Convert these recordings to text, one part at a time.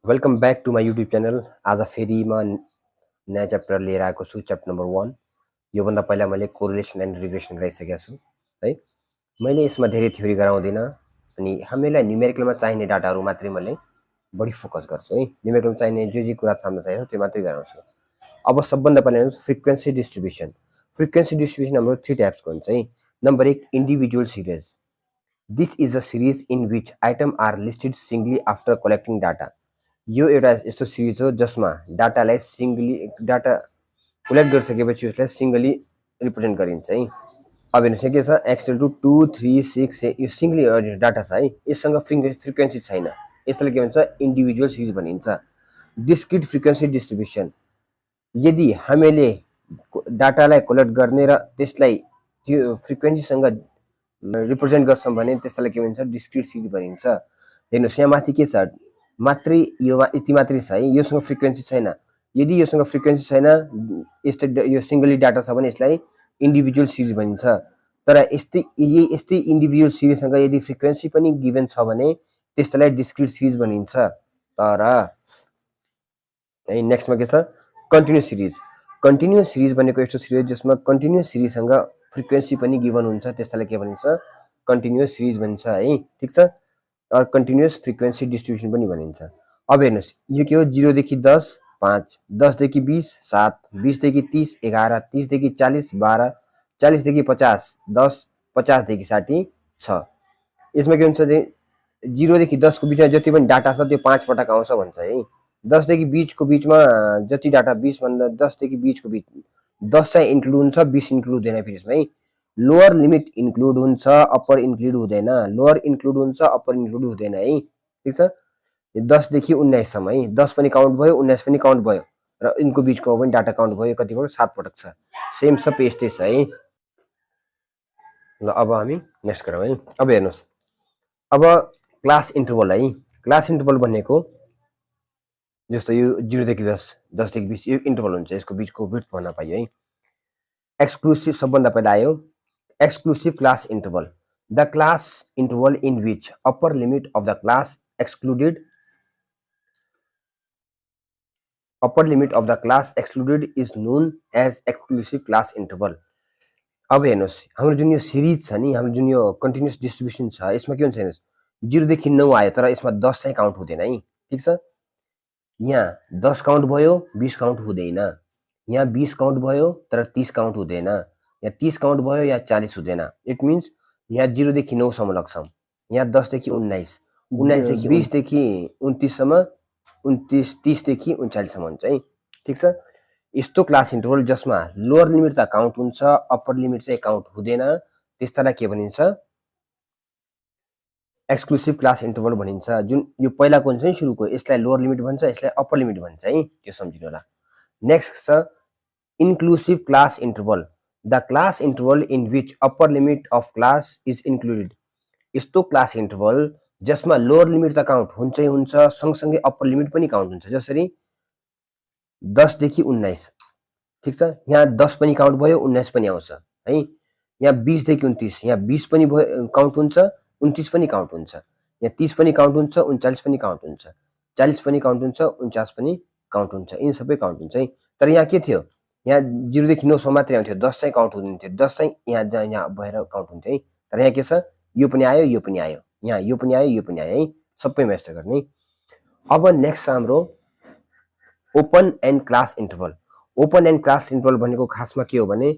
Welcome back to my YouTube channel. आज फेरि म नयाँ च्याप्टर लिएर आएको छु, च्याप्टर नम्बर 1। योभन्दा पहिला मैले कोरिलेसन एन्ड रिग्रेसन गराइसकेको छु है। मैले यसमा धेरै थ्योरी गराउँदिनँ अनि हामीलाई न्युमेरिकलमा चाहिने डाटाहरू मात्रै मैले बढी फोकस गर्छु है। न्युमेरिकलमा चाहिने जे कुरा सामने चाहियो त्यो मात्रै गराउँछु। अब सबभन्दा पहिला फ्रिक्वेन्सी डिस्ट्रिब्युसन। फ्रिक्वेन्सी डिस्ट्रिब्युसन हाम्रो 3 टाइप्सको हुन्छ है। Number 1, individual series. This is a series in which item are listed singly after collecting data. यो एउटा यस्तो सिरिज हो जसमा डाटालाई डाटा कलेक्ट गरिसकेपछि उसलाई सिङ्गली रिप्रेजेन्ट गरिन्छ है। अब हेर्नुहोस् यहाँ के छ, एक्स टु 2 3 6 यो सिङ्गली डाटा छ है। यससँग फ्रिक्वेन्सी छैन, यसलाई के भन्छ, इन्डिभिजुअल सिरिज भनिन्छ। Discrete frequency distribution. यदि हामीले डाटालाई कलेक्ट गर्ने र त्यसलाई त्यो फ्रिक्वेन्सीसँग रिप्रेजेन्ट गर्छौँ भने त्यसलाई के भन्छ, डिस्क्रिट सिरिज भनिन्छ। हेर्नुहोस् यहाँ माथि के छ, मात्रै यो यति मात्रै छ है, योसँग फ्रिक्वेन्सी छैन। यदि योसँग फ्रिक्वेन्सी छैन, यो सिङ्गली डाटा छ भने यसलाई इन्डिभिजुअल सिरिज भनिन्छ। तर यस्तै इन्डिभिजुअल सिरिजसँग यदि फ्रिक्वेन्सी पनि गिभन छ भने त्यसलाई डिस्क्रिट सिरिज भनिन्छ। तर नेक्स्टमा के छ, कन्टिन्युस सिरिज। कन्टिन्युस सिरिज भनेको यस्तो सिरिज जसमा कन्टिन्युस सिरिजसँग फ्रिक्वेन्सी पनि गिभन हुन्छ, त्यसलाई के भनिन्छ, कन्टिन्युस सिरिज भनिन्छ है। ठिक छ। कन्टिन्युस फ्रिक्वेन्सी डिस्ट्रिब्युसन पनि भनिन्छ। अब हेर्नुहोस् यो के हो, 0 देखि 10 5, 10 देखि 20 7, 20 देखि 30 11, 30 देखि 40 12, 40 देखि 50 10, 50 देखि 60 6। यसमा के हुन्छ, 0 देखि 10 को बिचमा जति पनि डाटा छ त्यो 5 पटक आउँछ भन्छ है। 10 देखि 20 को बिचमा जति डाटा, 20 भन्दा 10 देखि 20 को बिच 10 चाहिँ इन्क्लुड हुन्छ, 20 इन्क्लुड हुँदैन फेरि यसमा है। लोअर लिमिट इन्क्लुड हुन्छ, अप्पर इन्क्लुड हुँदैन। लोअर इन्क्लुड हुन्छ, अप्पर इन्क्लुड हुँदैन है। ठिक छ। 10 देखि 19 सम्म है, 10 पनि काउन्ट भयो, 19 पनि काउन्ट भयो र यिनको बिचको पनि डाटा काउन्ट भयो। कति पटक, 7 पटक छ। सेम सब यस्तै छ है। ल अब हामी नेक्स्ट गरौँ है। अब हेर्नुहोस्, अब क्लास इन्टरभल है। क्लास इन्टरभल भनेको जस्तो यो 0 देखि 10, 10 देखि 20 यो इन्टरभल हुन्छ, यसको बिचको विड्थ भन्न पाइयो है। एक्सक्लुसिभ सबभन्दा पहिला आयो, exclusive class interval. The class interval in which upper limit of the class excluded is known as exclusive class interval. अब हेर्नुहोस् हाम्रो जुन यो सिरिज छ नि, हाम्रो जुन यो कन्टिन्युस डिस्ट्रिब्युसन छ, यसमा के हुन्छ हेर्नुहोस्, 0 देखि 9 आयो तर यसमा 10 चाहिँ काउन्ट हुँदैन है। ठिक छ। यहाँ 10 काउन्ट भयो, 20 काउन्ट हुँदैन। यहाँ 20 काउन्ट भयो तर 30 काउन्ट हुँदैन। यहाँ 30 काउन्ट भयो, यहाँ 40 हुँदैन। इट मिन्स यहाँ 0 देखि 9 सम्म लग्छौँ। यहाँ 10 देखि 19, 19 देखि 20 देखि 29 सम्म, 29 30 देखि 39 सम्म हुन्छ है। ठिक छ। यस्तो क्लास इन्टरभल जसमा लोअर लिमिट त काउन्ट हुन्छ, अप्पर लिमिट चाहिँ काउन्ट हुँदैन, त्यस्तालाई के भनिन्छ, एक्सक्लुसिभ क्लास इन्टरभल भनिन्छ। जुन यो पहिलाको हुन्छ नि सुरुको, यसलाई लोअर लिमिट भन्छ, यसलाई अप्पर लिमिट भन्छ है, त्यो सम्झिनु होला। नेक्स्ट छ inclusive class interval. The class interval in which upper limit of class is included. यस्तो क्लास इन्टरभल जसमा लोअर लिमिट त काउन्ट हुन्छै हुन्छ, सँगसँगै अप्पर लिमिट पनि काउन्ट हुन्छ। जसरी 10 देखि 19। ठिक छ। यहाँ 10 पनि काउन्ट भयो, 19 पनि आउँछ है। यहाँ 20 देखि 29, यहाँ 20 पनि काउन्ट हुन्छ, 29 पनि काउन्ट हुन्छ। यहाँ 30 पनि काउन्ट हुन्छ, 39 पनि काउन्ट हुन्छ, 40 पनि काउन्ट हुन्छ, 49 पनि काउन्ट हुन्छ। यिनी सबै काउन्ट हुन्छ है। तर यहाँ के थियो, यहाँ 0 देखि 9 सम्म मात्रै आउँथ्यो, 10 चाहिँ काउन्ट हुँदैन थियो। 10 चाहिँ यहाँ भएर काउन्ट हुन्थ्यो है। तर यहाँ के छ, यो पनि आयो, यो पनि आयो, यहाँ यो पनि आयो, यो पनि आयो है, सबैमा यस्तो गर्ने। अब नेक्स्ट छ हाम्रो open end class interval. Open end class interval भनेको खासमा के हो भने,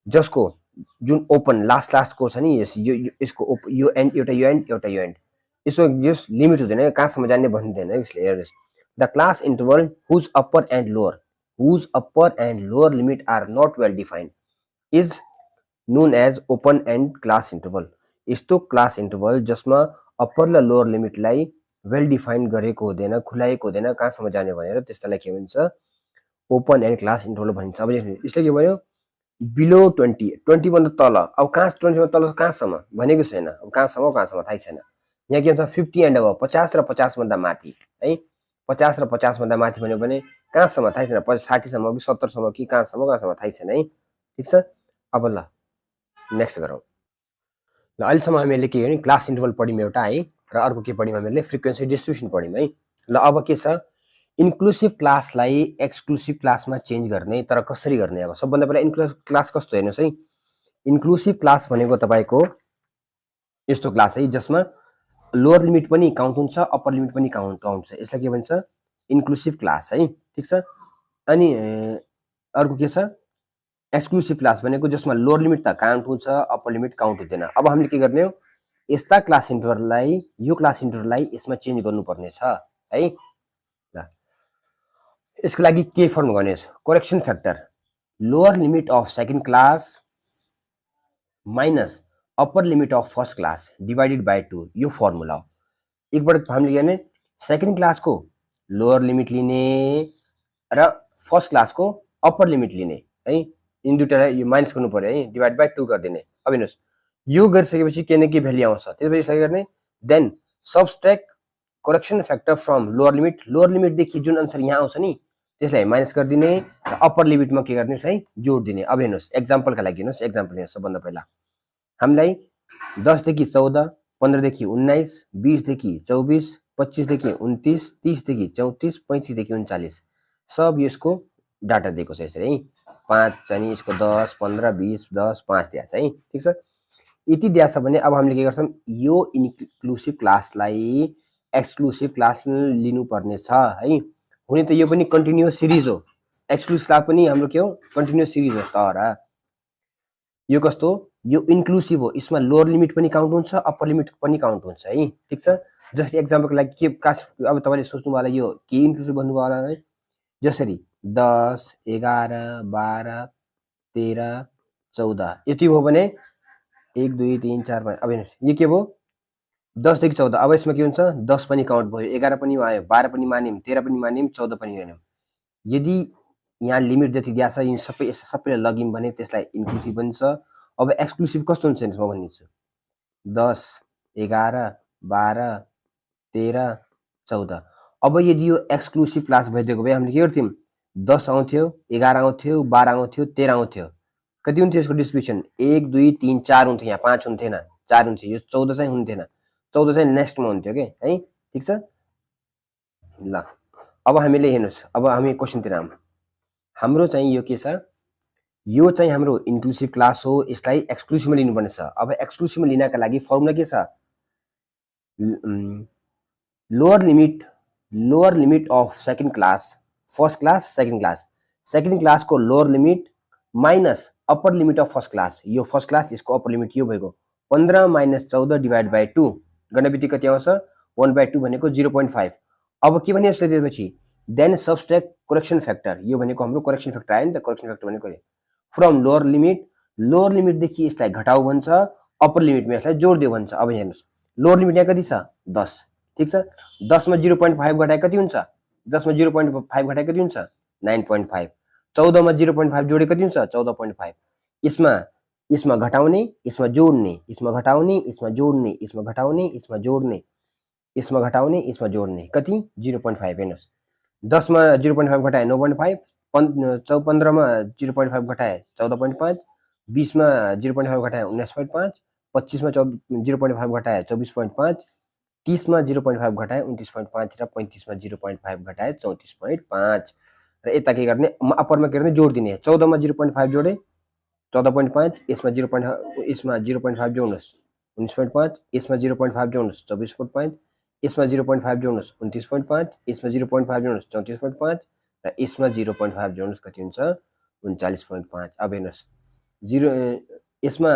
जसको जुन ओपन लास्टको छ नि, यसको यो एन्ड एउटा, यो एन्ड एउटा, यो एन्ड, यसो जस लिमिट हुँदैन, कहाँसम्म जाने भन्दैन यसले। हेर्नुहोस्, the class interval whose upper and lower limit are not well defined is known as open end class interval. यस्तो क्लास इन्टरभल जसमा अप्पर र लोअर लिमिटलाई वेल डिफाइन गरेको हुँदैन, खुलाएको हुँदैन, कहाँसम्म जाने भनेर, त्यस्तालाई के भन्छ, ओपन एन्ड क्लास इन्टरभल भनिन्छ। अब यसले के भन्यो, बिलो 20 भन्दा तल। अब कहाँ 20 भन्दा तल कहाँसम्म भनेको छैन, अब कहाँसम्म थाहै छैन। यहाँ के भन्छ 50 एन्ड अब 50 र 50 भन्दा माथि है। 50 र 50 भन्दा माथि भन्यो भने कहाँसम्म थाहै छैन, 60 सम्म कि 70 सम्म कि कहाँसम्म थाहै छैन है। ठिक छ। अब ल नेक्स्ट गरौँ। ल अहिलेसम्म हामीले के गर्यौँ, क्लास इन्टरभल पढ्यौँ एउटा है, र अर्को के पढ्यौँ हामीले, फ्रिक्वेन्सी डिस्ट्रिब्युसन पढ्यौँ है। ल अब के छ इन्क्लुसिभ क्लासलाई एक्सक्लुसिभ क्लासमा चेन्ज गर्ने तर कसरी गर्ने अब सबभन्दा पहिला इन्क्लुसिभ क्लास कस्तो हेर्नुहोस् है इन्क्लुसिभ क्लास भनेको तपाईको यस्तो क्लास है जसमा लोअर लिमिट पनि काउन्ट हुन्छ अप्पर लिमिट पनि काउन्ट हुन्छ यसलाई के भन्छ इन्क्लुसिभ क्लास है ठीक छ अनि अर्को के छ एक्सक्लुसिभ क्लास भनेको जसमा लोअर लिमिट त काउन्ट हुन्छ अप्पर लिमिट काउन्ट हुँदैन अब हामीले के गर्ने हो यस्ता क्लास इन्टरभललाई यो क्लास इन्टरभललाई यसमा चेन्ज गर्नुपर्ने छ है ल यसको लागि के फर्म गर्ने correction factor lower limit of second class minus upper limit of first class divided by 2 यो फर्मुला हो एकपल्ट हामीले के गर्ने सेकेन्ड क्लासको लोअर लिमिट लिने र फर्स्ट क्लासको अप्पर लिमिट लिने है इन दुईटालाई यो माइनस गर्नु पर्यो है डिवाइड बाई 2 गरिदिने अब हेर्नुहोस् यो गरिसकेपछि के न के भ्याल्यु आउँछ त्यसपछि यसलाई गर्ने then subtract correction factor from lower लिमिटदेखि जुन आन्सर यहाँ आउँछ नि त्यसलाई माइनस गरिदिने र अप्पर लिमिटमा के गर्ने यसलाई जोड दिने अब हेर्नुहोस् एक्जाम्पलका लागि हेर्नुहोस् एक्जाम्पल हेर्नुहोस् सबभन्दा पहिला हामीलाई 10 देखि 14 15 देखि 19 20 देखि 24 25 देखि 29 30 देखि 34 35 देखि 39 सब यसको डाटा दिएको छ यसरी है 5 चाहिँ यसको 10 15 20 10 5 दिएको छ है ठीक छ यति दिएको छ भने अब हामीले के गर्छौं यो इन्क्लुसिभ क्लासलाई एक्सक्लुसिभ क्लास लिनुपर्ने छ है हुने त यो पनि कन्टिन्युअस सिरिज हो एक्सक्लुसिभ क्लास पनि हाम्रो के हो कन्टिन्युअस सिरिज हो तर यो कस्तो यो इन्क्लुसिभ हो यसमा लोअर लिमिट पनि काउन्ट हुन्छ अप्पर लिमिट पनि काउन्ट हुन्छ है ठीक छ जस्तै एक्जाम्पलको लागि के कास अब तपाईले सोच्नु होला यो के इन्क्लुसिभ भन्नु होला है जसरी 10 11 12 13 14 यति हो भने 1 2 3 4 5 अब हेर्नुस् यो के भयो 10 देखि 14 अब यसमा के हुन्छ 10 पनि काउन्ट भयो 11 पनि आयो 12 पनि मान्यौं 13 पनि मान्यौं 14 पनि मान्यौं यदि यहाँ लिमिट जति दिएको छ यिन सबै सबैलाई लगिम भने त्यसलाई इन्क्लुसिभ भन्छ अब एक्सक्लुसिभ कस्तो हुन्छ म भनिदिन्छु 10 11 12 13 14 अब यदि यो एक्सक्लुसिभ क्लास भइदिएको भए हामीले के गर्थ्यौं 10 आउँथ्यो 11 आउँथ्यो 12 आउँथ्यो 13 आउँथ्यो कति हुन्थ्यो यसको डिस्ट्रिब्युसन 1 2 3 4 हुन्थ्यो यहाँ 5 हुन्थेन 4 हुन्थ्यो यो 14 चाहिँ हुन्थेन 14 चाहिँ नेक्स्टमा हुन्थ्यो के है ठीक छ ल अब हामीले हेर्नुस् अब हामी क्वेशनतिर आउँ हाम्रो चाहिँ यो के छ यो चाहिँ हाम्रो इन्क्लुसिभ क्लास हो यसलाई एक्सक्लुसिभमा लिनुपर्ने छ अब एक्सक्लुसिभमा लिनका लागि फर्मुला के छ lower limit of second class first class second क्लासको lower limit minus upper limit of first class यो फर्स्ट क्लास यसको अप्पर लिमिट यो भएको 15 माइनस 14 डिवाइड बाई 2 गर्ने बित्तिकै कति आउँछ 1/2 भनेको 0.5 अब के भने यसले दिएपछि देन सबट्र्याक्ट करेक्सन फ्याक्टर यो भनेको हाम्रो करेक्सन फ्याक्टर आयो नि त करेक्सन फ्याक्टर भनेको फ्रम लोअर लिमिट देखि यसलाई घटाउ भन्छ अप्पर लिमिटमा यसलाई जोड दियो भन्छ अब हेर्नुस् लोअर लिमिट यहाँ कति छ 10 ठीक छ 10 मा 0.5 घटाए कति हुन्छ 10 मा 0.5 घटाए कति हुन्छ 9.5 14 मा 0.5 जोडे कति हुन्छ 14.5 यसमा घटाउने यसमा जोड्ने यसमा घटाउने यसमा जोड्ने यसमा घटाउने यसमा जोड्ने यसमा घटाउने यसमा जोड्ने कति 0.5 हेर्नुस् 10 मा 0.5 घटाए 9.5 15 मा 0.5 घटाए 14.5 20 मा 0.5 घटाए 19.5 25 मा 0.5 घटाए 24.5 30 मा 0.5 घटाए 29.5 र 35 मा 0.5 घटाए 34.5 र यता के गर्ने अप्परमा के गर्ने जोड दिने 14 मा 0.5 जोडे 14.5 यसमा 0.5 जोड्नुस् 19.5 यसमा 0.5 जोड्नुस् 24.5 यसमा 0.5 जोड्नुस् 29.5 यसमा 0.5 जोड्नुस् 34.5 र यसमा 0.5 जोड्नुस् कति हुन्छ 39.5 अब हेर्नुस् 0 यसमा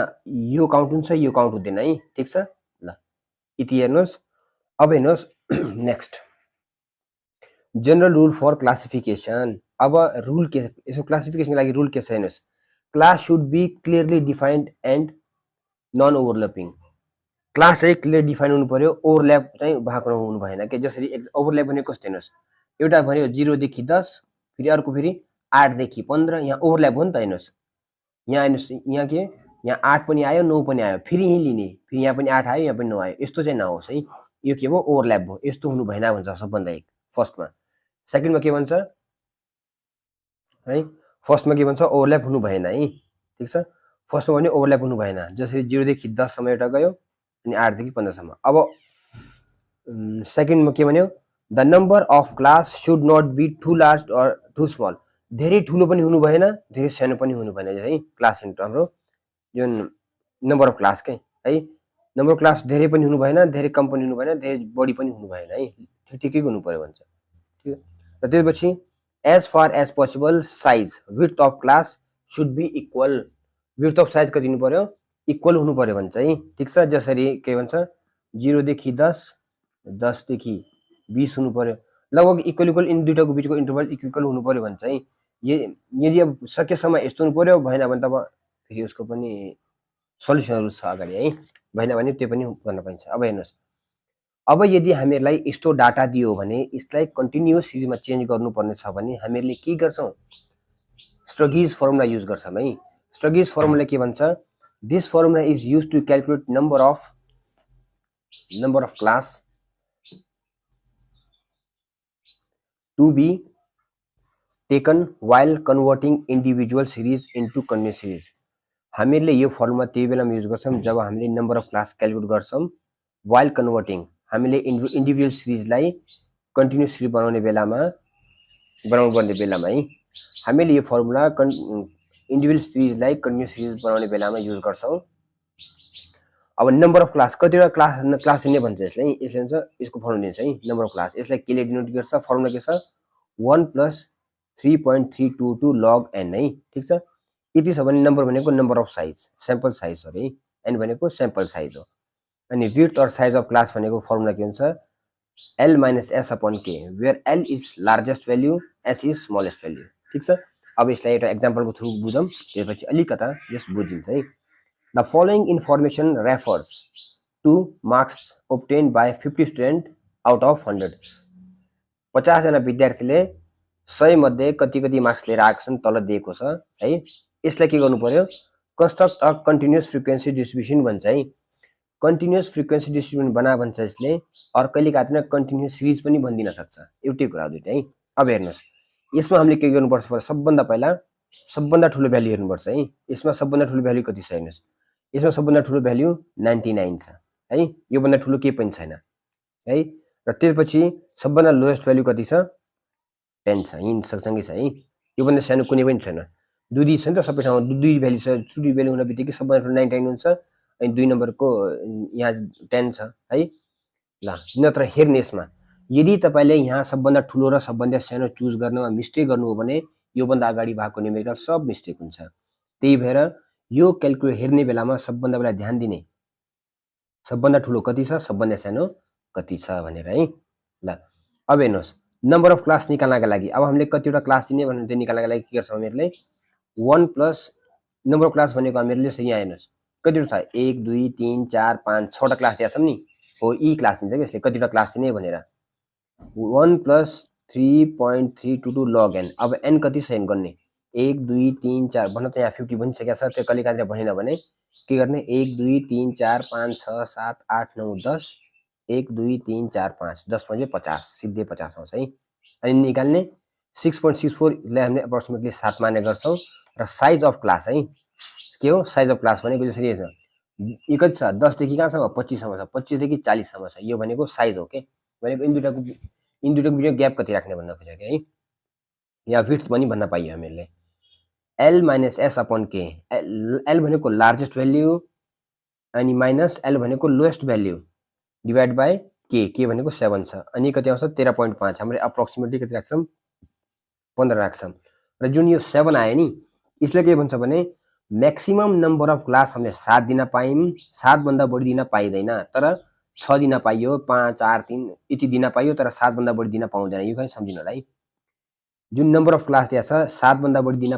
यो काउन्ट हुन्छ यो काउन्ट हुँदैन है ठीक छ ल यति हेर्नुस् अब हेर्नुस् next general rule for classification अब रुल के यसको क्लासिफिकेसनको लागि रुल के छ हेर्नुस् class should be clearly defined and non overlapping class चाहिँ क्लियर डिफाइन हुनु पर्यो ओभरल्याप चाहिँ भएको हुनु भएन के जसरी ओभरल्याप भनेको कस्तो हेर्नुस् एउटा भन्यो 0 देखि 10 फेरि अर्को फेरि 8 देखि 15 यहाँ ओभरल्याप हो नि त हेर्नुस् यहाँ हेर्नुस् यहाँ के यहाँ 8 पनि आयो 9 पनि आयो फेरि यही लिने फेरि यहाँ पनि 8 आयो यहाँ पनि 9 आयो यस्तो चाहिँ नहोस् है यो के भयो ओभरल्याप भयो यस्तो हुनु भएन भन्छ सबभन्दा एक फर्स्टमा सेकेन्डमा के भन्छ है फर्स्टमा के भन्छ ओभरल्याप हुनु भएन है ठीक छ फर्स्टमा भने ओभरल्याप हुनु भएन जसरी 0 देखि 10 सम्म एउटा गयो अनि 8 देखि 15 सम्म अब सेकेन्डमा के भन्यो the number of class should not be too large or too small, धेरै ठुलो पनि हुनु भएन धेरै सानो पनि हुनु भएन है। क्लास हाम्रो जुन नम्बर अफ क्लास है, नम्बर अफ क्लास धेरै पनि हुनु भएन धेरै कम पनि हुनु भएन धेरै बढी पनि हुनु भएन है, ठिकै हुनु पर्यो भन्छ। ठिक र त्यसपछि as far as possible size width of class should be equal, width of size कति हुनु पर्यो इक्वल हुनु पर्यो भन्छ है। ठिक छ, जसरी के भन्छ 0 देखि 10 10 देखि 20 हुनु पर्यो, लगभग इक्वल इक्वल इन दुईटाको बिचको इन्टरभल इक्वल हुनु पर्यो भन्छ है। यदि अब सकेसम्म यस्तो हुनु पर्यो, भएन भने त अब फेरि उसको पनि सल्युसनहरु छ अगाडि है, भएन भने त्यो पनि गर्न पाइन्छ। अब हेर्नुस्, अब यदि हामीलाई यस्तो डाटा दियो भने यसलाई कन्टिन्युअस सिरिजमा चेन्ज गर्नुपर्ने छ भने हामीहरूले के गर्छौं, स्टोक्स फर्मुला युज गर्छौं है। स्टोक्स फर्मुला के भन्छ, this formula is used to calculate number of class to be taken while converting individual series into continuous series। हामीहरूले यो फर्मुला त्यही बेलामा युज गर्छौं जब हामीले नम्बर अफ क्लास क्याल्कुलेट गर्छौं while converting, हामीले इन्डिभिजुअल सिरिजलाई कन्टिन्युअस सिरिज बनाउने बेलामा है, हामीले यो फर्मुला इन्डिभिजुअल सिरिजलाई कन्टिन्युअस सिरिज बनाउने बेलामा युज गर्छौं। अब नम्बर अफ क्लास कतिवटा क्लास दिने भन्छ यसलाई, यसले भन्छ यसको फर्मुला दिन्छ है नम्बर अफ क्लास, यसलाई केले डिनोट गर्छ, फर्मुला के छ 1 + 3.322 log n है। ठीक छ, यति छ भने नम्बर भनेको number of size sample size हो है, n भनेको स्याम्पल साइज हो। अनि width or size of class भनेको फर्मुला के हुन्छ l - s / k, where l is largest value s is smallest value. ठीक छ, अब यसलाई एउटा एक्जाम्पलको थ्रु बुझौं, त्यसपछि अलिकता यस बुझिन्छ है। The following information refers to marks obtained by 50 student out of 100, 50 जना विद्यार्थीले 100 मध्ये कति कति मार्क्स लिएर आएको छन् तल दिएको छ है। यसलाई के गर्नु पर्यो, construct a continuous frequency distribution भन्छ है। कन्टिन्युअस फ्रिक्वेन्सी डिस्ट्रिब्युसन बना भन्छ यसले, और कहिले काहीँ कन्टिन्युअस सिरिज पनि बनिदिन सक्छ, एउटै कुरा हो दुईटै है। अब हेर्नुस्, यसमा हामीले के गर्नुपर्छ, सबभन्दा पहिला सबभन्दा ठुलो भ्यालु हेर्नुपर्छ है। यसमा सबभन्दा ठुलो भ्यालु कति छ हेर्नुस्, यसमा सबभन्दा ठुलो भ्यालु 99 छ है, यो भन्दा ठुलो केही पनि छैन है। र त्यसपछि सबभन्दा लोएस्ट भ्यालु कति छ 10 छ, यिन सँगसँगै छ है, यो भन्दा सानो कुनै पनि छैन। दुई छ नि त सबै ठाउँमा दुई भ्यालु छ, दुई भ्यालु हुन बित्तिकै सबभन्दा ठुलो 99 हुन्छ, अनि 2 नम्बरको यहाँ 10 छ है। ल नत्र हेर्ने यसमा यदि तपाईले यहाँ सबभन्दा ठुलो र सबभन्दा सानो चुज गर्नमा मिस्टेक गर्नु हो भने यो भन्दा अगाडि भएको न्युमेरिकल सब मिस्टेक हुन्छ। त्यही भएर यो क्याल्कुलेट हेर्ने बेलामा सबभन्दा पहिला ध्यान दिने सबभन्दा ठुलो कति छ सबभन्दा सानो कति छ भनेर है। ल अब हेर्नुस्, नम्बर अफ क्लास निकाल्नका लागि अब हामीले कतिवटा क्लास दिने भनेर त्यो निकाल्नका लागि के गर्छौं हामीहरुले 1 प्लस नम्बर अफ क्लास भनेको हामीहरुले यहाँ हेर्नुस् कतिवटा छ 1 2 3 4 5 6 वटा क्लास दिएका छन् नि, हो यी क्लास दिन्छ के यसले कतिवटा क्लास दिने भनेर 1 प्लस 3.322 log n। अब n कति छ n गर्ने 1 2 3 4 भन्न त यहाँ 50 भनिसकेको छ, त्यो कहिले काहीँ भनेन भने के गर्ने 1 2 3 4 5 6 7 8 9 10 1 2 3 4 5 10 म्हणजे 50 सिधै 50 आउँछ है। अनि निकाल्ने 6.64 लाई हामीले अप्रोक्सिमेटली 7 माने गर्छौं र साइज अफ क्लास है के हो साइज अफ क्लास भनेको यसरी छ यो कति छ 10 देखि कहाँसम्म 25 सम्म छ, 25 देखि 40 सम्म छ, यो भनेको साइज हो के भनेको इन दुईटाको बिचमा ग्याप कति राख्ने भन्न खोजेको है। यहाँ विड्थ पनि भन्न पाइयो हामीले l - s / k, l भनेको लार्जेस्ट भ्यालु अनि माइनस l भनेको lowest value divide by k भनेको 7 छ अनि कति आउँछ 13.5, हामीले अप्रोक्सिमेटली कति राख्छौं 15 राख्छौं र जुन यो 7 आयो नि यसले के भन्छ भने म्याक्सिमम नम्बर अफ क्लास हामीले 7 दिन पायौं, 7 भन्दा बढी दिन पाइदैन, तर 6 दिन पाइयो 5 4 3 यति दिन पाइयो, तर 7 भन्दा बढी दिन पाउँदैन। यो चाहिँ सम्झिनु होला है, जुन नम्बर अफ क्लास दिया छ 7 भन्दा बढी दिन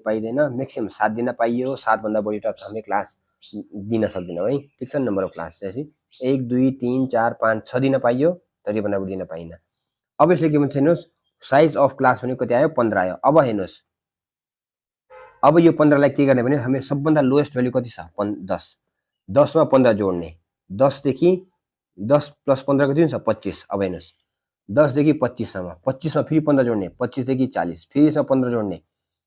पाइदैन, म्याक्सिमम 7 दिन पाइयो, 7 भन्दा बढी त हामीले क्लास दिन सक्दैनौं है। ठीक छ, नम्बर अफ क्लास चाहिँ 1 2 3 4 5 6 दिन पाइयो, तर यो भन्दा बढी दिन पाइन। अब यसले के भन्छ हेर्नुस् साइज अफ क्लास भनेको कति आयो 15 आयो। अब हेर्नुस् अब यो 15 लाई के गर्ने भने हामी सबभन्दा लोएस्ट भ्यालु कति छ 10, 10 मा 15 जोड्ने 10 देखि 10 प्लस 15 कति हुन्छ 25। अब हेर्नुस् 10 देखि 25 सम्म 25 मा फेरि 15 जोड्ने 25 देखि 40 फेरि यसमा 15 जोड्ने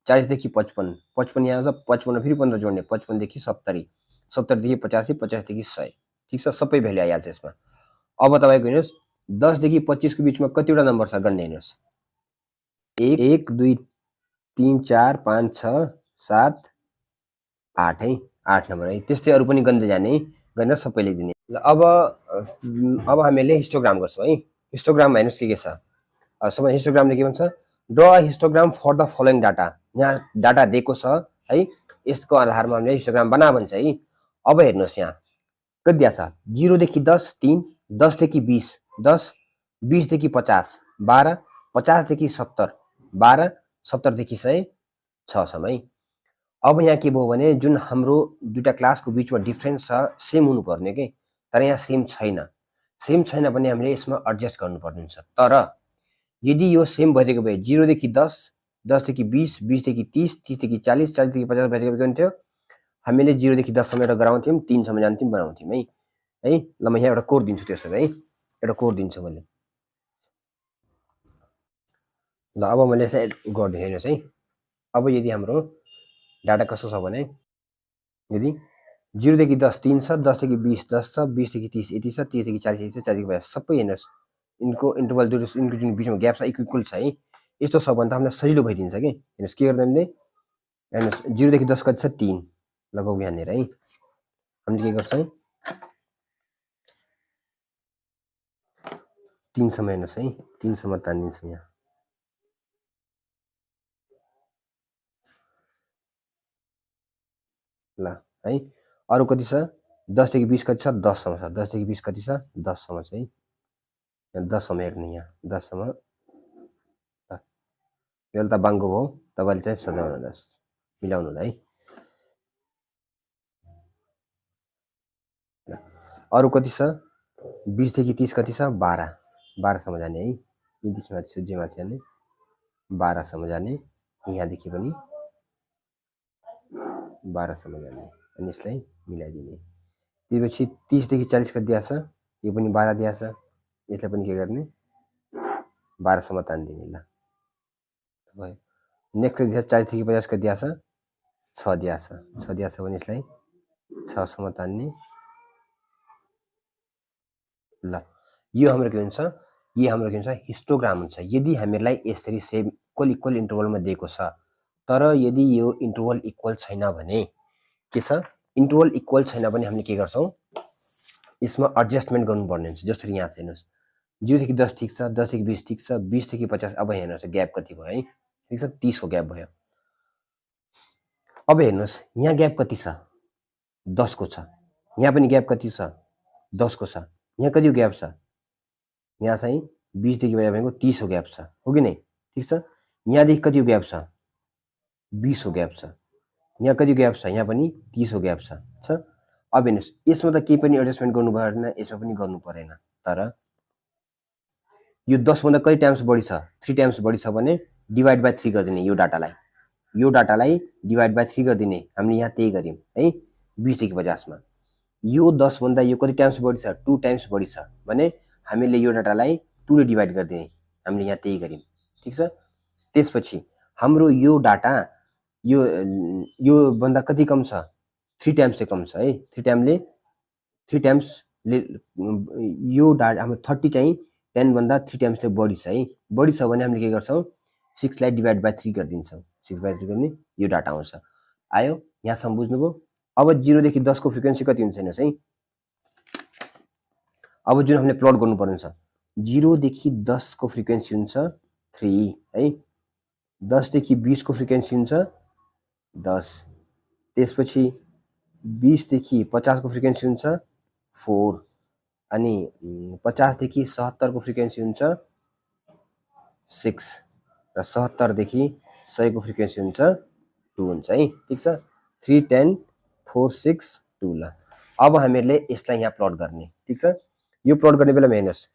40 देखि 55 55 यहाँ आउँछ 55 मा फेरि 15 जोड्ने 55 देखि 70 70 देखि 85 50 देखि 100। ठीक छ, सबै भ्यालु आइहाल्छ यसमा। अब तपाईको हेर्नुस् 10 देखि 25 को बीचमा कतिवटा नम्बर छ गन्ने हेर्नुहोस् 1 2 3 4 5 6 7 8 है 8 नम्बर है त्यस्तै अरू पनि गन्दै जाने है गरेर सबै लेखिदिने ल अब हामीले हिस्टोग्राम गर्छौँ है हिस्टोग्राम हेर्नुहोस् के छ अब सबै हिस्टोग्रामले के भन्छ draw a histogram for the following data यहाँ डाटा दिएको छ है यसको आधारमा हामीले हिस्टोग्राम बना भन्छ है अब हेर्नुहोस् यहाँ कति दिएको छ 0 देखि 10 3 10 देखि 20 10 20 देखि 50 12 50 देखि 70 12 70 देखि 100 6 सम्म है अब यहाँ के भयो भने जुन हाम्रो दुईटा क्लासको बिचमा डिफरेन्स छ सेम हुनुपर्ने के तर यहाँ सेम छैन भने हामीले यसमा एडजस्ट गर्नुपर्ने हुन्छ तर यदि यो सेम भइरहेको भए 0 देखि 10 10 देखि 20 20 देखि 30 30 देखि 40 40 देखि 50 भइरहेको के हुन्थ्यो हामीले 0 देखि 10 सम्म एउटा गराउँथ्यौँ 3 सम्म जान्थ्यौँ बनाउँथ्यौँ है ल म यहाँ एउटा कोड दिन्छु त्यसो है एउटा कोड दिन्छु मैले ल अब मैले यसलाई गरिदिएँ हेर्नुहोस् है अब यदि हाम्रो डाटा कस्तो छ भने यदि 0 देखि 10 3 छ 10 देखि 20 10 छ 20 देखि 30 यति छ 30 देखि 40 यति छ 40 देखि 50 सबै हेर्नुहोस् इनको इन्टरभल इनको जुन बिचमा ग्याप छ इक्वल छ है यस्तो छ भने त हामीलाई सजिलो भइदिन्छ कि हेर्नुहोस् के गर्दा हामीले हेर्नुहोस् 0 देखि 10 कति छ 3 लगभग यहाँनिर है हामीले के गर्छौँ 3 सम्म हेर्नुहोस् है 3 सम्म तानिदिन्छौँ यहाँ ल है अरू कति छ 10 देखि 20 कति छ 10 सम्म छ 10 देखि 20 कति छ 10 सम्म छ है 10 सम्म हेर्ने यहाँ 10 सम्म यो त बाङ्गो भयो तपाईँले चाहिँ सजाउनु मिलाउनु होला है अरू कति छ 20 देखि 30 कति छ 12 12 सम्म जाने है यहाँदेखि माथि सूर्यमाथि जाने 12 सम्म जाने यहाँदेखि पनि 12 सम्म जाने अनि यसलाई मिलाइदिने त्यसपछि 30 देखि 40 कति दिएको छ यो पनि 12 दिएको छ यसलाई पनि के गर्ने 12 सम्म तानिदिने ल भयो नेक्स्ट दिएको छ 40 देखि 50 कति दिएको छ 6 दिएको छ 6 दिएको छ भने यसलाई 6 सम्म तान्ने ल यो हाम्रो के हुन्छ यो हाम्रो के हुन्छ हिस्टोग्राम हुन्छ यदि हामीलाई यसरी सेम इक्वल इन्टरभलमा दिएको छ तर यदि यो इन्टरभल इक्वल छैन भने के छ इन्टरभल इक्वल छैन भने हामीले के गर्छौँ यसमा एडजस्टमेन्ट गर्नुपर्ने हुन्छ जसरी यहाँ छ हेर्नुहोस् 0 देखि 10 ठिक छ 10 देखि 20 ठिक छ 20 देखि 50 अब हेर्नुहोस् ग्याप कति भयो है ठिक छ 30 को ग्याप भयो अब हेर्नुहोस् यहाँ ग्याप कति छ 10 को छ यहाँ पनि ग्याप कति छ 10 को छ यहाँ कति ग्याप छ यहाँ चाहिँ 20 देखि भनेको 30 को ग्याप छ हो कि नै ठिक छ यहाँदेखि कति ग्याप छ 20 को ग्याप छ यहाँ कति ग्याप छ यहाँ पनि 30 को ग्याप छ अब हेर्नुहोस् यसमा त केही पनि एडजस्टमेन्ट गर्नु परेन यसमा पनि गर्नु परेन तर यो 10 भन्दा कति टाइम्स बढी छ 3 टाइम्स बढी छ भने डिभाइड बाइ 3 गरिदिने यो डाटालाई डिभाइड बाइ 3 गरिदिने हामीले यहाँ त्यही गर्यौँ है 20 देखि 50 मा यो 10 भन्दा यो कति टाइम्स बढी छ 2 टाइम्स बढी छ भने हामीले यो डाटालाई 2 ले डिभाइड गरिदिने हामीले यहाँ त्यही गर्यौँ ठिक छ त्यसपछि हाम्रो यो डाटा यो भन्दा कति कम छ 3 टाइम्स कम छ है 3 टाइम्स यो डाटा हाम्रो 30 चाहिँ 10 भन्दा 3 टाइम्सले बढी छ है बढी छ भने हामीले के गर्छौँ 6 लाई डिभाइड बाइ 3 गरिदिन्छौँ 6 बाइ 3 गर्ने यो डाटा आउँछ आयो यहाँसम्म बुझ्नुभयो अब 0 देखि 10 को फ्रिक्वेन्सी कति हुन्छ हेर्नुहोस् है अब जुन हामीले प्लट गर्नुपर्ने छ 0 देखि 10 को फ्रिक्वेन्सी हुन्छ 3 है 10 देखि 20 को फ्रिक्वेन्सी हुन्छ 10 त्यसपछि 20 देखि 50 को फ्रिक्वेन्सी हुन्छ 4 अनि 50 देखि 70 को फ्रिक्वेन्सी हुन्छ 6 र 70 देखि 100 को फ्रिक्वेन्सी हुन्छ 2 हुन्छ है ठीक छ 3 10 4 6 2 ल अब हामीले यसलाई यहाँ प्लट गर्ने ठीक छ यो प्लट गर्ने बेलामा हेर्नुहोस्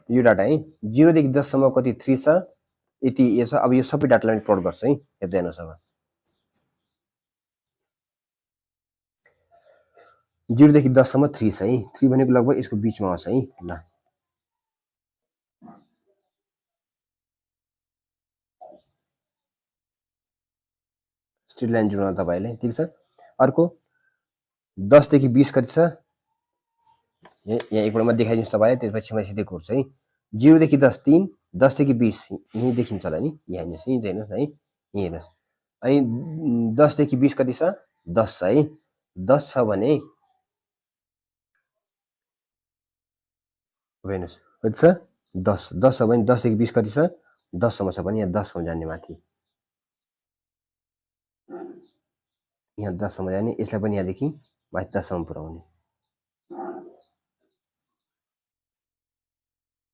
यो डाटा है 0 देखि 10 सम्म कति 3 छ यति यो छ अब यो सबै डाटालाई प्लट गर्छ है हेर्दै हेर्नुहोस् अब 0 देखि 10 सम्म 3 छ है 3 भनेको लगभग यसको बीचमा आउँछ है ल स्ट्रेट लाइन जोड्नु तपाईले ठीक छ अर्को 10 देखि 20 कति छ यहाँ एकपल्ट म देखाइदिन्छु तपाईँलाई, त्यसपछि म सिधै कोर्छु है। 0 देखि 10 3, 10 देखि 20 यहीँ देखिन्छ होला नि, यहाँ हेर्नुहोस् यहीँ हेर्नुहोस् है, यहीँ हेर्नुहोस्। अनि 10 देखि 20 कति छ? 10 छ है। 10 छ भने हेर्नुहोस् कति छ? 10 10 छ भने 10 देखि 20 कति छ? 10 सम्म छ भने यहाँ 10 सम्म जाने माथि, यहाँ 10 सम्म जाने, यसलाई पनि यहाँदेखि माथि 10 सम्म पुऱ्याउने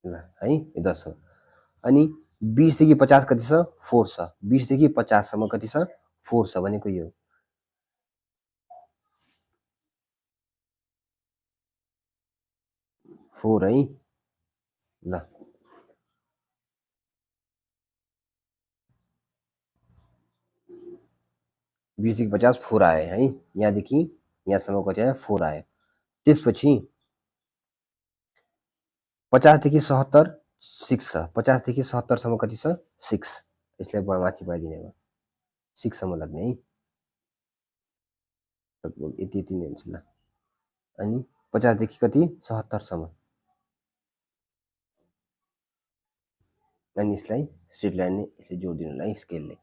ल है, यो 10 हो। अनि 20 देखि 50 कति छ? 4 छ। 20 देखि 50 सम्म कति छ? 4 छ भनेको यो 4 है ल। 20 देखि 50 4 आयो है, यहाँदेखि यहाँसम्म कति आयो? 4 आयो। त्यसपछि 50 देखि 77 6 छ। 50 देखि 77 सम्म कति छ? 6। यसलाई माथि बढाइदिने भयो, 6 सम्म लाग्ने है, लगभग यति यति नै हुन्छ ल। अनि 50 देखि कति? 77 सम्म, अनि यसलाई स्ट्रेट लाइनले यसले जोडिदिनु होला है स्केलले।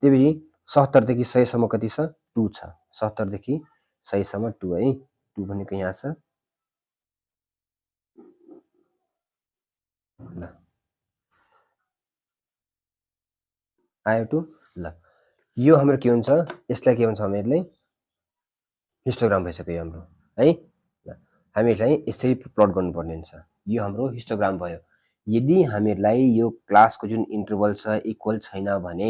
त्यसपछि 77 देखि 100 सम्म कति छ? 2 छ। 77 देखि 100 सम्म 2 है, 2 भनेको यहाँ छ ल, आयो 2 ल। यो हाम्रो के हुन्छ? यसलाई के भन्छ हामीहरूले? हिस्टोग्राम भइसक्यो यो हाम्रो है ल। हामीलाई यसरी प्लट गर्नुपर्ने हुन्छ। यो हाम्रो हिस्टोग्राम भयो। यदि हामीहरूलाई यो क्लासको जुन इन्टरभल छ इक्वल छैन भने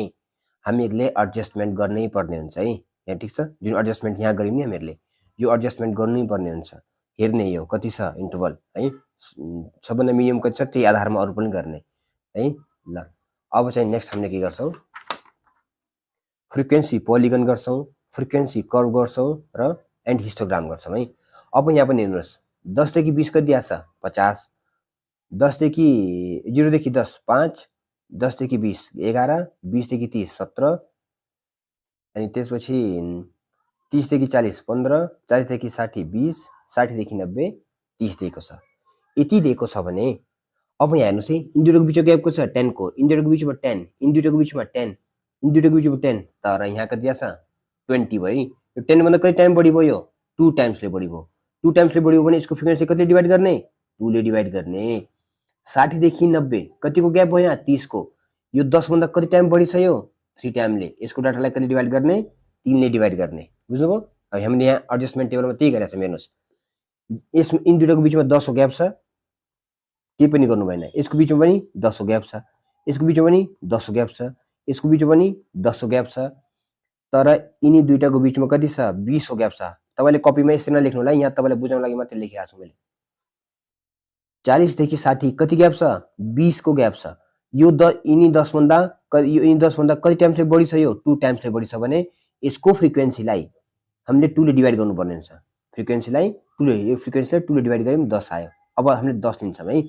हामीहरूले एडजस्टमेन्ट गर्नै पर्ने हुन्छ है। यहाँ ठिक छ, जुन एडजस्टमेन्ट यहाँ गऱ्यौँ नि हामीहरूले, यो एडजस्टमेन्ट गर्नै पर्ने हुन्छ। हेर्ने यो कति छ इन्टरभल है, सबभन्दा मिनिमम कति छ त्यही आधारमा अरू पनि गर्ने है ल। अब चाहिँ नेक्स्ट हामीले के गर्छौँ? फ्रिक्वेन्सी पोलिगन गर्छौँ, फ्रिक्वेन्सी कर्व गर्छौँ र एन्ड हिस्टोग्राम गर्छौँ है। अब यहाँ पनि हेर्नुहोस्, 10 देखि 20 कति आछ? 50। 10 देखि 0 देखि 10 5, 10 देखि 20 11, 20 देखि 30 17, अनि त्यसपछि 30 देखि 40 15, 40 देखि 60 20, 60 देखि 90 30 दिएको छ। यति दिएको छ भने अब यहाँ हेर्नुहोस् है, यिनी दुईटोको बिचको ग्याप कति छ? 10 को। यिनी दुईटोको बिचमा 10, यिनी दुईटोको बिचमा 10, यिनी दुईटोको बिचमा 10, तर यहाँ कति आछ? 20 भयो है। यो 10 भन्दा कति टाइम बढी भयो? 2 टाइम्सले बढी भयो। 2 टाइम्सले बढी हो भने यसको फ्रिक्वेन्सी कतिले डिभाइड गर्ने? 2 ले डिभाइड गर्ने। 60 देखि 90 कतिको ग्याप भयो यहाँ? 30 को। यो 10 भन्दा कति टाइम बढी छ यो? 3 टाइमले। यसको डाटालाई कतिले डिभाइड गर्ने? 3 ले डिभाइड गर्ने। बुझ्नुभयो? अब हामीले यहाँ एडजस्टमेन्ट टेबलमा त्यही गरेको छौँ, हेर्नुहोस्। यस यिनी दुईटोको बिचमा 10 को ग्याप छ, केही पनि गर्नु भएन। यसको बिचमा पनि 10 को ग्याप छ, यसको बिचमा पनि 10 को ग्याप छ, यसको बिचमा पनि 10 को ग्याप छ, तर यिनी दुईटाको बिचमा कति छ? 20 को ग्याप छ। तपाईँले कपीमा यसरी नलेख्नु होला, यहाँ तपाईँलाई बुझाउनको लागि मात्रै लेखिरहेको छु मैले। 40 देखि 60 कति ग्याप छ? 20 को ग्याप छ। यो यिनी 10 भन्दा कति टाइम्सले बढी छ? यो 2 टाइम्सले बढी छ भने यसको फ्रिक्वेन्सीलाई हामीले 2 ले डिभाइड गर्नुपर्ने हुन्छ। फ्रिक्वेन्सीलाई 2 ले, यो फ्रिक्वेन्सीलाई 2 ले डिभाइड गर्यौँ 10 आयो। अब हामीले 10 लिन्छौँ है।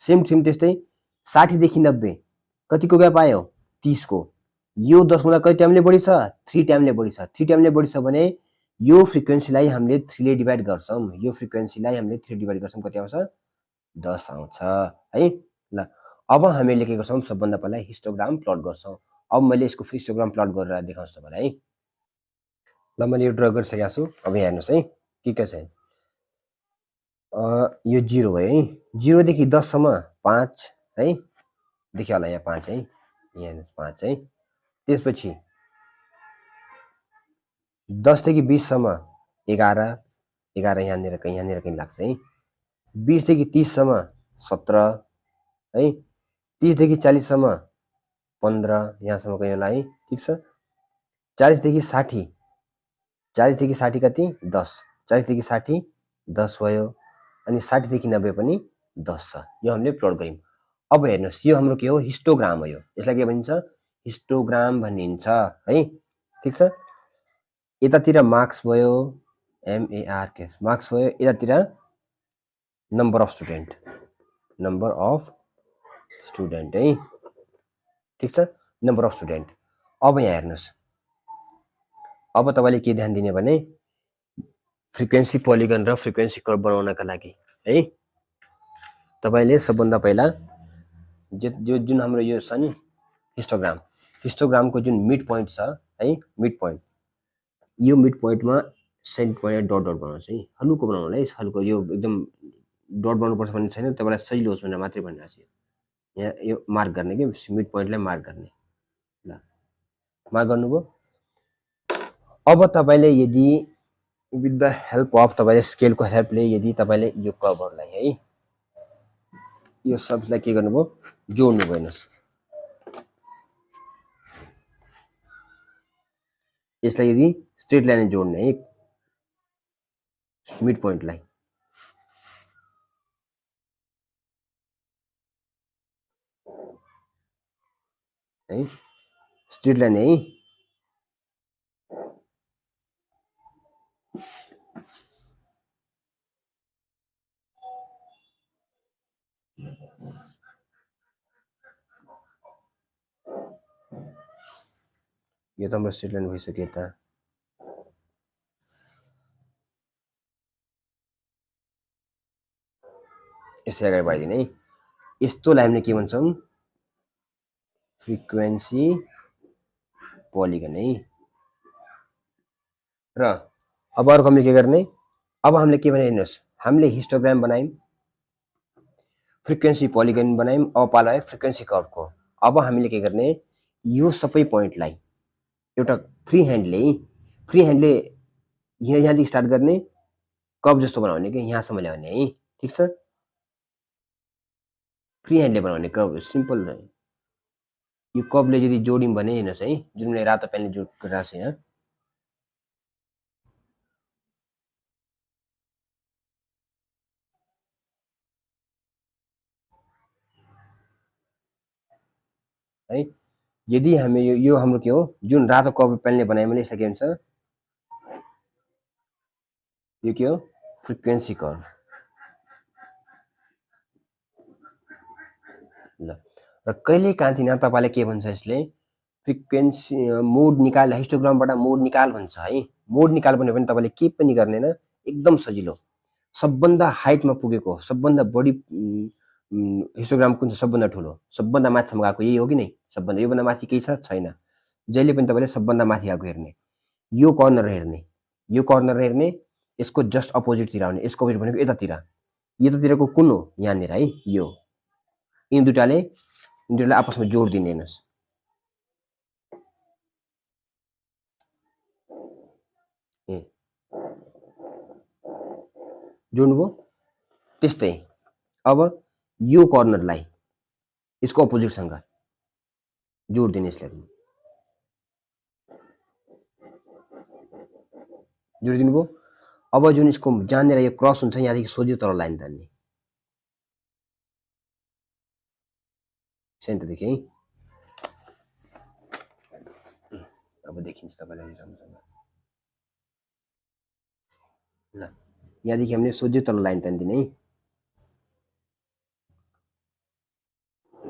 सेम त्यस्तै 60 देखि 90 कतिको ग्याप आयो? 30 को। यो 10 भन्दा कति टाइमले बढी छ? 3 टाइमले बढी छ। 3 टाइमले बढी छ भने यो फ्रिक्वेन्सीलाई हामीले 3 ले डिभाइड गर्छौँ। यो फ्रिक्वेन्सीलाई हामीले 3 डिभाइड गर्छौँ, कति आउँछ? 10 आउँछ है ल। अब हामीले के गर्छौँ? सबभन्दा पहिला हिस्टोग्राम प्लट गर्छौँ। अब मैले यसको हिस्टोग्राम प्लट गरेर देखाउँछु तपाईँलाई है ल। मैले यो ड्र गरिसकेको छु। अब यहाँ हेर्नुहोस् है के छ। यो 0 भयो है। 0 देखि 10 सम्म 5 है, देखियो होला यहाँ 5 है, यहाँ हेर्नुहोस् 5 है। त्यसपछि 10 देखि 20 सम्म 11, 11 यहाँनिर कहीँ लाग्छ है। 20 देखि 30 सम्म 17 है। 30 देखि 40 सम्म 15, यहाँसम्म कहीँ होला है, ठिक छ। 40 देखि 60, 40 देखि 60 कति? 10, 40 देखि 60 10 भयो। अनि 60 देखि 90 पनि 10 छ। यो हामीले प्लट गऱ्यौँ। अब हेर्नुहोस्, यो हाम्रो के हो? हिस्टोग्राम हो यो। यसलाई के भनिन्छ? हिस्टोग्राम भनिन्छ है, ठिक छ। यतातिर मार्क्स भयो, MARKS मार्क्स भयो, यतातिर number of student, number of student है, ठिक छ, नम्बर अफ स्टुडेन्ट। अब यहाँ हेर्नुहोस्, अब तपाईँले के ध्यान दिने भने फ्रिक्वेन्सी पोलिगन र फ्रिक्वेन्सी कर्भ बनाउनका लागि है तपाईले सबभन्दा पहिला जुन हाम्रो यो छ नि हिस्टोग्रामको जुन मिड पोइन्ट छ है मिड पोइन्ट यो मिड पोइन्टमा सेन्ट पोइन्ट डट डट बनाउँछ है हल्को बनाउनुलाई हल्को यो एकदम डट बनाउनुपर्छ भन्ने छैन तपाईलाई सजिलो होस् भनेर मात्रै भनिरहेको छु यहाँ यो मार्क गर्ने के मिड पोइन्टलाई मार्क गर्ने ल मार्क गर्नुभयो अब तपाईले यदि विथ द हेल्प अफ तपाईले स्केलको हेल्पले यदि तपाईले यो कर्भहरुलाई है यो सबलाई के गर्नुभयो जोड्नु भयो हेर्नुस् यसलाई यदि स्ट्रेट लाइन जोड्ने है मिड पोइन्टलाई है स्ट्रेट लाइन है यो त हाम्रो स्ट्रेट लाइन भइसक्यो त यसै अगाडि बढाइदिने है यस्तोलाई हामीले के भन्छौँ फ्रिक्वेन्सी पोलिगन है र अब अर्को हामीले के गर्ने अब हामीले के भने हेर्नुस् हामीले हिस्टोग्राम बनायौं फ्रिक्वेन्सी पोलिगन बनायौं अब पालो आयो फ्रिक्वेन्सी कर्भको अब हामीले के गर्ने यो सबै पोइन्टलाई एउटा फ्री ह्यान्डले यहाँदेखि स्टार्ट गर्ने कर्भ जस्तो बनाउने के यहाँसम्म ल्याउने है ठीक छ फ्री ह्यान्डले बनाउने कर्भ सिम्पल यो कर्भले यदि जोड्यौं भने हेर्नुस् है जुन मैले रातो पेनले जोडेको छ यहाँ है यदि हामी यो हाम्रो के हो जुन रातो कर्भ पेनले बनायौं भने यसलाई के भन्छ यो के हो फ्रिक्वेन्सी कर्भ ल र कहिले कान्तिना तपाईलाई के भन्छ यसले फ्रिक्वेन्सी मोड निकाल हिस्टोग्रामबाट मोड निकाल भन्छ है मोड निकाल भन्यो भने तपाईले के पनि गर्दैन एकदम सजिलो सबभन्दा हाइटमा पुगेको सबभन्दा बढी हिस्टोग्राम कुन छ सबभन्दा ठुलो सबभन्दा माथिसम्म गएको यही हो कि नै सबभन्दा योभन्दा माथि केही छ छैन जहिले पनि तपाईले सबभन्दा माथि गएको हेर्ने यो कर्नर हेर्ने यसको जस्ट अपोजिट तिर आउने यसको अपोजिट भनेको यतातिरको कुन हो यहाँनिर है यो यिन दुटाले आपसमा जोड दिने हेर्नुस् जोड्नुभयो त्यस्तै अब यो कर्नरलाई यसको अपोजिटसँग जोड दिने यसलाई जोडिदिनु भयो अब जुन यसको जहाँनिर यो क्रस हुन्छ यहाँदेखि सोझै तल लाइन तान्ने सेन्टरदेखि है अब देखिन्छ तपाईलाई राम्रोसँग ल यहाँदेखि हामीले सोझै तल लाइन तान्दिने है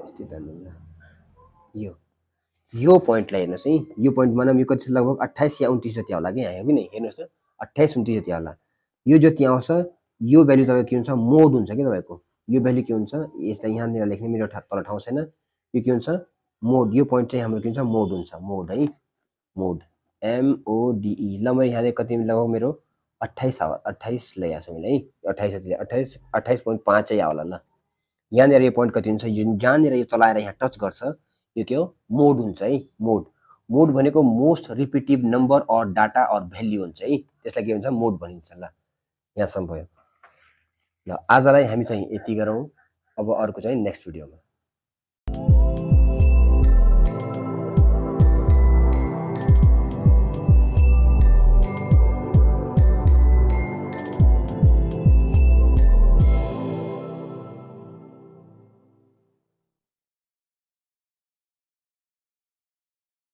यस्तै तान्दिने यो पोइन्टलाई हेर्नुस् है यो पोइन्ट मानौँ यो कति लगभग 28 या 29 जति होला के यहाँ हो कि नै हेर्नुस् त 28 29 जति होला यो जति आउँछ यो भ्यालु तपाईको के हुन्छ मोड हुन्छ के तपाईको यो भ्यालु के हुन्छ यसलाई यहाँनिर लेख्ने मेरो तल ठाउँ छैन यो के हुन्छ मोड यो पोइन्ट चाहिँ हाम्रो के हुन्छ मोड हुन्छ मोड है मोड MODE ल मैले यहाँ कति लगभग मेरो 28 ल्याएको छु मैले है 28.5 चाहिँ आउला ल यहाँनिर यो पोइन्ट कति हुन्छ जहाँनिर यो तल आएर यहाँ टच गर्छ यो के हो मोड हुन्छ है मोड भनेको most repetitive number or data or value हुन्छ है त्यसलाई के भन्छ मोड भनिन्छ ल यहाँसम्म भयो ल आजलाई हामी चाहिँ यति गरौँ अब अर्को चाहिँ नेक्स्ट भिडियोमा